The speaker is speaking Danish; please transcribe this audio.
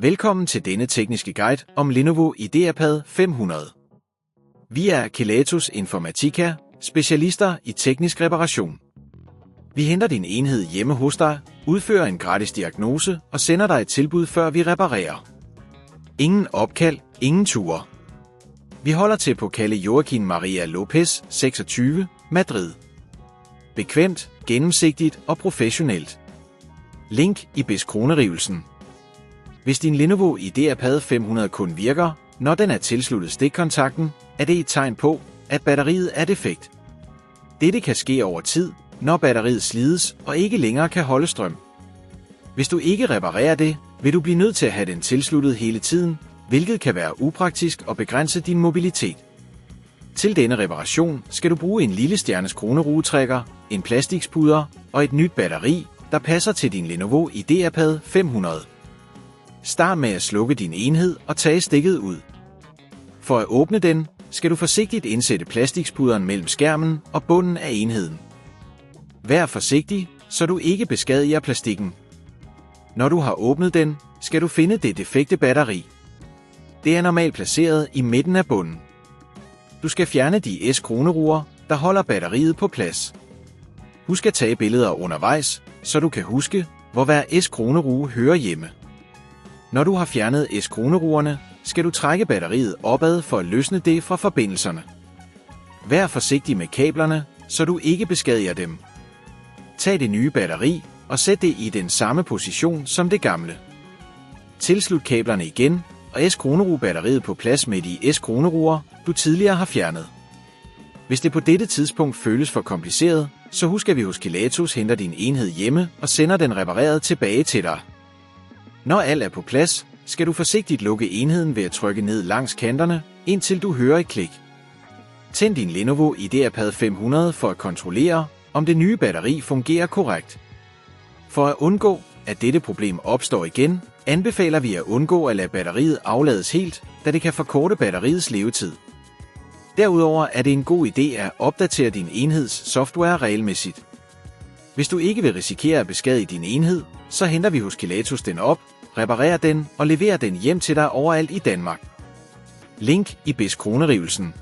Velkommen til denne tekniske guide om Lenovo Ideapad 500. Vi er Kelatos Informatika, specialister i teknisk reparation. Vi henter din enhed hjemme hos dig, udfører en gratis diagnose og sender dig et tilbud, før vi reparerer. Ingen opkald, ingen ture. Vi holder til på Calle Joaquin Maria Lopez 26, Madrid. Bekvemt, gennemsigtigt og professionelt. Link i beskronerivelsen. Hvis din Lenovo Ideapad 500 kun virker, når den er tilsluttet stikkontakten, er det et tegn på, at batteriet er defekt. Dette kan ske over tid, når batteriet slides og ikke længere kan holde strøm. Hvis du ikke reparerer det, vil du blive nødt til at have den tilsluttet hele tiden, hvilket kan være upraktisk og begrænse din mobilitet. Til denne reparation skal du bruge en lille stjernes kronerugetrækker, en plastikspuder og et nyt batteri, der passer til din Lenovo Ideapad 500. Start med at slukke din enhed og tage stikket ud. For at åbne den, skal du forsigtigt indsætte plastikspuderen mellem skærmen og bunden af enheden. Vær forsigtig, så du ikke beskadiger plastikken. Når du har åbnet den, skal du finde det defekte batteri. Det er normalt placeret i midten af bunden. Du skal fjerne de S-kroneruer, der holder batteriet på plads. Husk at tage billeder undervejs, så du kan huske, hvor hver S-kronerue hører hjemme. Når du har fjernet S-kroneruerne, skal du trække batteriet opad for at løsne det fra forbindelserne. Vær forsigtig med kablerne, så du ikke beskadiger dem. Tag det nye batteri og sæt det i den samme position som det gamle. Tilslut kablerne igen og S-kroneruebatteriet på plads med de S-kroneruer, du tidligere har fjernet. Hvis det på dette tidspunkt føles for kompliceret, så husk at vi hos Kelatos henter din enhed hjemme og sender den repareret tilbage til dig. Når alt er på plads, skal du forsigtigt lukke enheden ved at trykke ned langs kanterne, indtil du hører et klik. Tænd din Lenovo Ideapad 500 for at kontrollere, om det nye batteri fungerer korrekt. For at undgå, at dette problem opstår igen, anbefaler vi at undgå at lade batteriet aflades helt, da det kan forkorte batteriets levetid. Derudover er det en god idé at opdatere din enheds software regelmæssigt. Hvis du ikke vil risikere at beskadige din enhed, så henter vi hos Kelatos den op, reparerer den og leverer den hjem til dig overalt i Danmark. Link i beskronerivelsen.